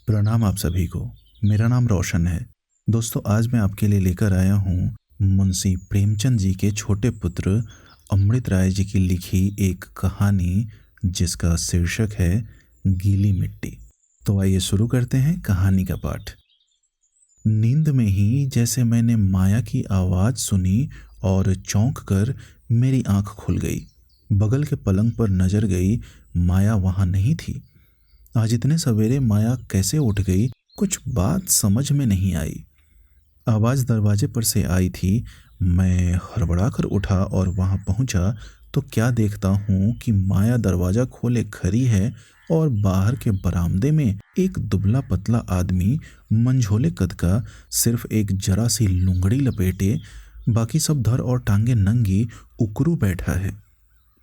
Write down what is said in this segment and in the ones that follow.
प्रणाम आप सभी को। मेरा नाम रोशन है। दोस्तों, आज मैं आपके लिए लेकर आया हूँ मुंशी प्रेमचंद जी के छोटे पुत्र अमृत राय जी की लिखी एक कहानी, जिसका शीर्षक है गीली मिट्टी। तो आइए शुरू करते हैं कहानी का पाठ। नींद में ही जैसे मैंने माया की आवाज़ सुनी और चौंक कर मेरी आंख खुल गई। बगल के पलंग पर नजर गई, माया वहाँ नहीं थी। आज इतने सवेरे माया कैसे उठ गई, कुछ बात समझ में नहीं आई। आवाज़ दरवाजे पर से आई थी। मैं हड़बड़ा कर उठा और वहां पहुंचा तो क्या देखता हूं कि माया दरवाज़ा खोले खड़ी है और बाहर के बरामदे में एक दुबला पतला आदमी, मंझोले कद का, सिर्फ एक जरा सी लुंगड़ी लपेटे, बाकी सब धर और टांगे नंगी, उकरू बैठा है।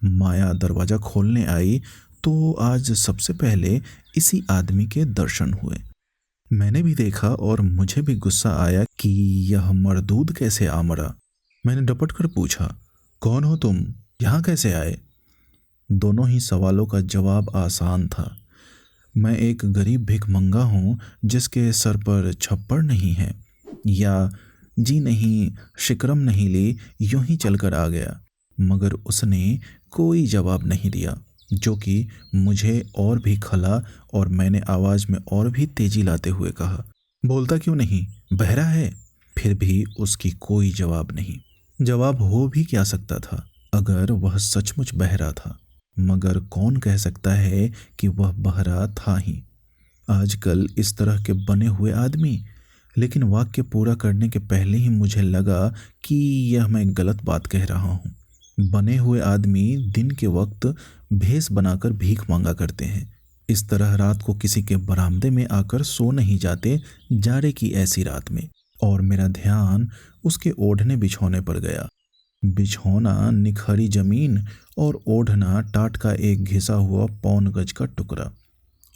माया दरवाज़ा खोलने आई तो आज सबसे पहले इसी आदमी के दर्शन हुए। मैंने भी देखा और मुझे भी गुस्सा आया कि यह मरदूद कैसे आ मरा। मैंने डपट कर पूछा, कौन हो तुम, यहाँ कैसे आए? दोनों ही सवालों का जवाब आसान था। मैं एक गरीब भिखमंगा हूँ जिसके सर पर छप्पड़ नहीं है, या जी नहीं, शिकरम नहीं ली, यूं ही चलकर आ गया। मगर उसने कोई जवाब नहीं दिया, जो कि मुझे और भी खला, और मैंने आवाज़ में और भी तेजी लाते हुए कहा, बोलता क्यों नहीं, बहरा है? फिर भी उसकी कोई जवाब नहीं। जवाब हो भी क्या सकता था अगर वह सचमुच बहरा था, मगर कौन कह सकता है कि वह बहरा था ही। आजकल इस तरह के बने हुए आदमी। लेकिन वाक्य पूरा करने के पहले ही मुझे लगा कि यह मैं गलत बात कह रहा हूँ। बने हुए आदमी दिन के वक्त भेष बनाकर भीख मांगा करते हैं। इस तरह रात को किसी के बरामदे में आकर सो नहीं जाते, जाड़े की ऐसी रात में। और मेरा ध्यान उसके ओढ़ने बिछौने पर गया। बिछौना निखरी जमीन और ओढ़ना टाट का एक घिसा हुआ पौन गज का टुकड़ा।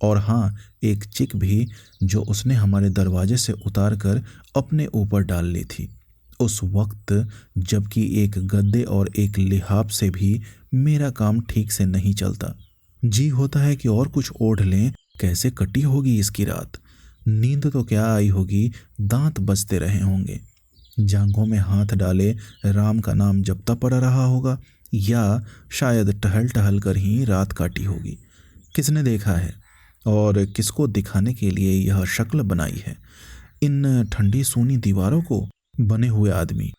और हाँ, एक चिक भी जो उसने हमारे दरवाजे से उतार कर अपने ऊपर डाल ली थी, उस वक्त जबकि एक गद्दे और एक लिहाफ से भी मेरा काम ठीक से नहीं चलता। जी होता है कि और कुछ ओढ़ लें। कैसे कटी होगी इसकी रात। नींद तो क्या आई होगी, दांत बजते रहे होंगे। जांघों में हाथ डाले राम का नाम जपता पड़ा रहा होगा, या शायद टहल टहल कर ही रात काटी होगी। किसने देखा है और किसको दिखाने के लिए यह शक्ल बनाई है? इन ठंडी सूनी दीवारों को? बने हुए आदमी।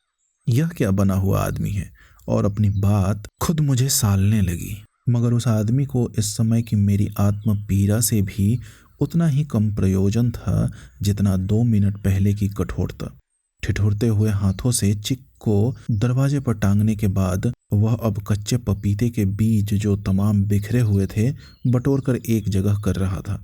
यह क्या बना हुआ आदमी है? और अपनी बात खुद मुझे सालने लगी। मगर उस आदमी को इस समय की मेरी आत्म पीड़ा से भी उतना ही कम प्रयोजन था जितना 2 मिनट पहले की कठोरता। ठिठुरते हुए हाथों से चिक को दरवाजे पर टांगने के बाद वह अब कच्चे पपीते के बीज जो तमाम बिखरे हुए थे बटोर कर एक जगह कर रहा था।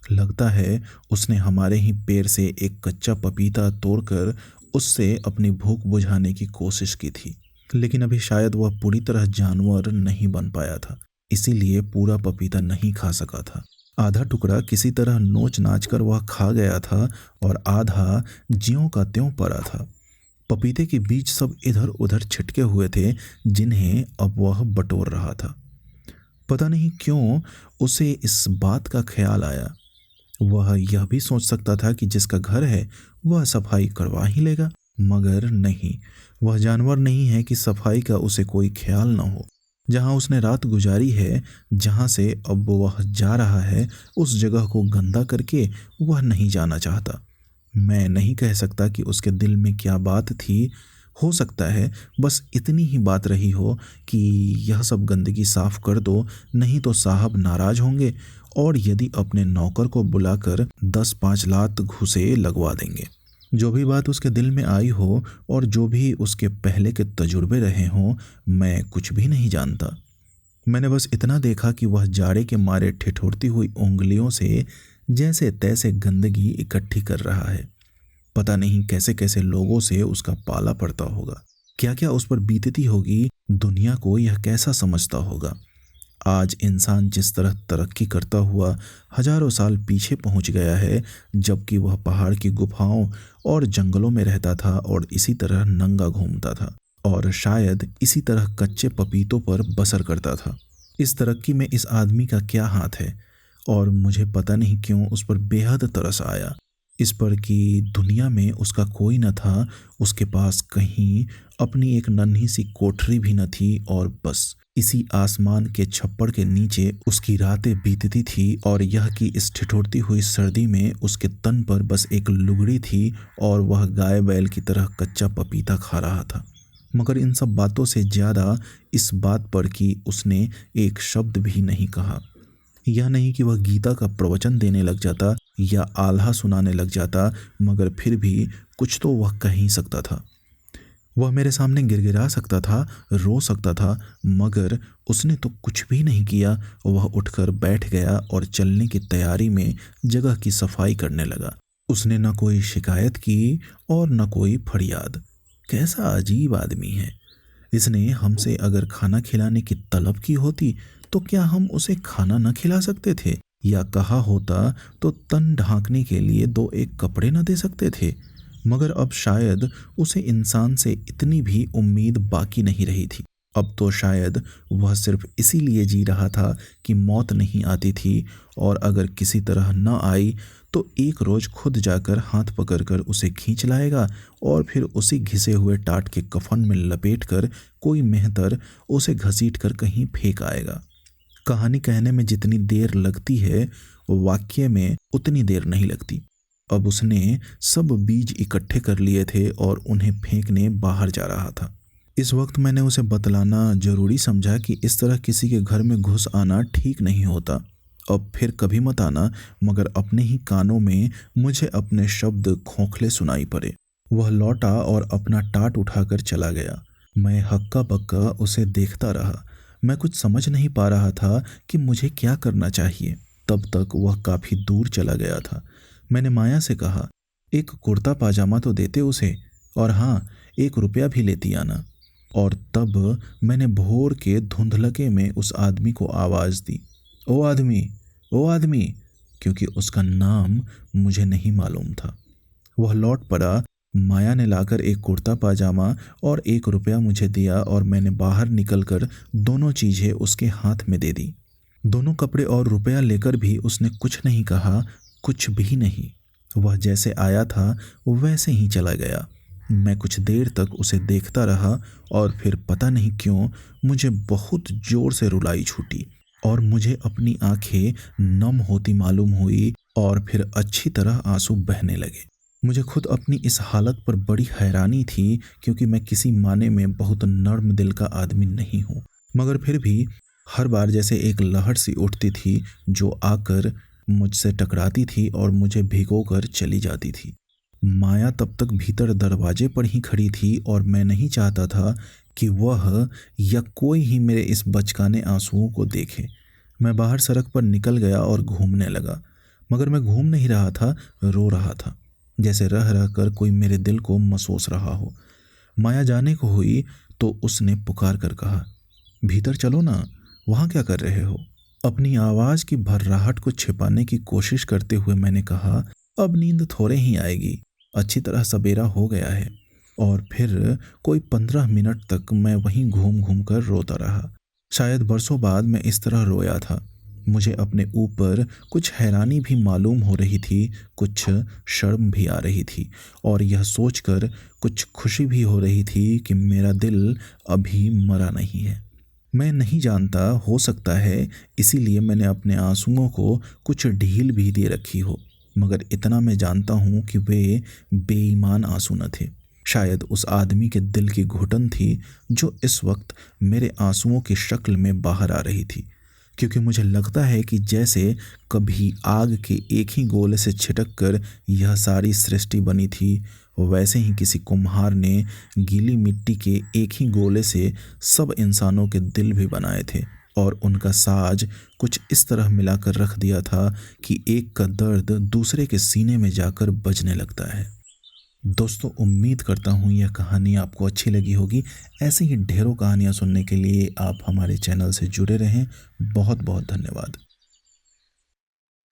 लगता है उसने हमारे ही पेड़ से एक कच्चा पपीता तोड़कर उससे अपनी भूख बुझाने की कोशिश की थी। लेकिन अभी शायद वह पूरी तरह जानवर नहीं बन पाया था, इसीलिए पूरा पपीता नहीं खा सका था। आधा टुकड़ा किसी तरह नोच नाच कर वह खा गया था और आधा ज्यों का त्यों पड़ा था। पपीते के बीज सब इधर उधर छिटके हुए थे, जिन्हें अब वह बटोर रहा था। पता नहीं क्यों उसे इस बात का ख्याल आया। वह यह भी सोच सकता था कि जिसका घर है वह सफाई करवा ही लेगा, मगर नहीं, वह जानवर नहीं है कि सफाई का उसे कोई ख्याल न हो। जहां उसने रात गुजारी है, जहां से अब वह जा रहा है, उस जगह को गंदा करके वह नहीं जाना चाहता। मैं नहीं कह सकता कि उसके दिल में क्या बात थी। हो सकता है बस इतनी ही बात रही हो कि यह सब गंदगी साफ कर दो, नहीं तो साहब नाराज होंगे और यदि अपने नौकर को बुलाकर 10-5 लात घूंसे लगवा देंगे। जो भी बात उसके दिल में आई हो और जो भी उसके पहले के तजुर्बे रहे हों, मैं कुछ भी नहीं जानता। मैंने बस इतना देखा कि वह जाड़े के मारे ठिठुरती हुई उंगलियों से जैसे तैसे गंदगी इकट्ठी कर रहा है। पता नहीं कैसे कैसे लोगों से उसका पाला पड़ता होगा, क्या क्या उस पर बीतती होगी, दुनिया को यह कैसा समझता होगा। आज इंसान जिस तरह तरक्की करता हुआ हजारों साल पीछे पहुंच गया है, जबकि वह पहाड़ की गुफाओं और जंगलों में रहता था और इसी तरह नंगा घूमता था और शायद इसी तरह कच्चे पपीतों पर बसर करता था। इस तरक्की में इस आदमी का क्या हाथ है? और मुझे पता नहीं क्यों उस पर बेहद तरस आया। इस पर कि दुनिया में उसका कोई न था, उसके पास कहीं अपनी एक नन्ही सी कोठरी भी न थी और बस इसी आसमान के छप्पड़ के नीचे उसकी रातें बीतती थी और यह कि इस ठिठुरती हुई सर्दी में उसके तन पर बस एक लुगड़ी थी और वह गाय बैल की तरह कच्चा पपीता खा रहा था। मगर इन सब बातों से ज़्यादा इस बात पर कि उसने एक शब्द भी नहीं कहा। यह नहीं कि वह गीता का प्रवचन देने लग जाता या आल्हा सुनाने लग जाता, मगर फिर भी कुछ तो वह कह ही सकता था। वह मेरे सामने गिड़गिड़ा सकता था, रो सकता था, मगर उसने तो कुछ भी नहीं किया। वह उठकर बैठ गया और चलने की तैयारी में जगह की सफाई करने लगा। उसने न कोई शिकायत की और न कोई फरियाद। कैसा अजीब आदमी है। इसने हमसे अगर खाना खिलाने की तलब की होती तो क्या हम उसे खाना न खिला सकते थे, या कहा होता तो तन ढांकने के लिए दो एक कपड़े न दे सकते थे। मगर अब शायद उसे इंसान से इतनी भी उम्मीद बाकी नहीं रही थी। अब तो शायद वह सिर्फ इसीलिए जी रहा था कि मौत नहीं आती थी, और अगर किसी तरह न आई तो एक रोज खुद जाकर हाथ पकड़कर उसे खींच लाएगा और फिर उसी घिसे हुए टाट के कफन में लपेटकर कोई मेहतर उसे घसीटकर कहीं फेंक आएगा। कहानी कहने में जितनी देर लगती है, वाक्य में उतनी देर नहीं लगती। अब उसने सब बीज इकट्ठे कर लिए थे और उन्हें फेंकने बाहर जा रहा था। इस वक्त मैंने उसे बतलाना जरूरी समझा कि इस तरह किसी के घर में घुस आना ठीक नहीं होता। अब फिर कभी मत आना। मगर अपने ही कानों में मुझे अपने शब्द खोखले सुनाई पड़े। वह लौटा और अपना टाट उठाकर चला गया। मैं हक्का बक्का उसे देखता रहा। मैं कुछ समझ नहीं पा रहा था कि मुझे क्या करना चाहिए। तब तक वह काफी दूर चला गया था। मैंने माया से कहा, एक कुर्ता पाजामा तो देते उसे, और हाँ, 1 रुपया भी लेती आना। और तब मैंने भोर के धुंधलके में उस आदमी को आवाज दी, ओ आदमी, ओ आदमी, क्योंकि उसका नाम मुझे नहीं मालूम था। वह लौट पड़ा। माया ने लाकर एक कुर्ता पाजामा और 1 रुपया मुझे दिया और मैंने बाहर निकलकर दोनों चीजें उसके हाथ में दे दी। दोनों कपड़े और रुपया लेकर भी उसने कुछ नहीं कहा, कुछ भी नहीं। वह जैसे आया था वैसे ही चला गया। मैं कुछ देर तक उसे देखता रहा और फिर पता नहीं क्यों मुझे बहुत जोर से रुलाई छूटी और मुझे अपनी आंखें नम होती मालूम हुई और फिर अच्छी तरह आंसू बहने लगे। मुझे खुद अपनी इस हालत पर बड़ी हैरानी थी, क्योंकि मैं किसी माने में बहुत नर्म दिल का आदमी नहीं हूँ, मगर फिर भी हर बार जैसे एक लहर सी उठती थी जो आकर मुझसे टकराती थी और मुझे भिगोकर चली जाती थी। माया तब तक भीतर दरवाजे पर ही खड़ी थी और मैं नहीं चाहता था कि वह या कोई ही मेरे इस बचकाने आंसुओं को देखे। मैं बाहर सड़क पर निकल गया और घूमने लगा, मगर मैं घूम नहीं रहा था, रो रहा था, जैसे रह रह कर कोई मेरे दिल को मसोस रहा हो। माया जाने को हुई तो उसने पुकार कर कहा, भीतर चलो ना, वहाँ क्या कर रहे हो? अपनी आवाज की भर्राहट को छिपाने की कोशिश करते हुए मैंने कहा, अब नींद थोड़े ही आएगी, अच्छी तरह सवेरा हो गया है। और फिर कोई 15 मिनट तक मैं वहीं घूम घूम कर रोता रहा। शायद बरसों बाद मैं इस तरह रोया था। मुझे अपने ऊपर कुछ हैरानी भी मालूम हो रही थी, कुछ शर्म भी आ रही थी, और यह सोचकर कुछ खुशी भी हो रही थी कि मेरा दिल अभी मरा नहीं है। मैं नहीं जानता, हो सकता है इसीलिए मैंने अपने आंसुओं को कुछ ढील भी दे रखी हो, मगर इतना मैं जानता हूँ कि वे बेईमान आंसू न थे। शायद उस आदमी के दिल की घुटन थी जो इस वक्त मेरे आंसुओं की शक्ल में बाहर आ रही थी, क्योंकि मुझे लगता है कि जैसे कभी आग के एक ही गोले से छिटक कर यह सारी सृष्टि बनी थी, वैसे ही किसी कुम्हार ने गीली मिट्टी के एक ही गोले से सब इंसानों के दिल भी बनाए थे और उनका साज कुछ इस तरह मिलाकर रख दिया था कि एक का दर्द दूसरे के सीने में जाकर बजने लगता है। दोस्तों, उम्मीद करता हूँ यह कहानी आपको अच्छी लगी होगी। ऐसे ही ढेरों कहानियाँ सुनने के लिए आप हमारे चैनल से जुड़े रहें। बहुत बहुत धन्यवाद।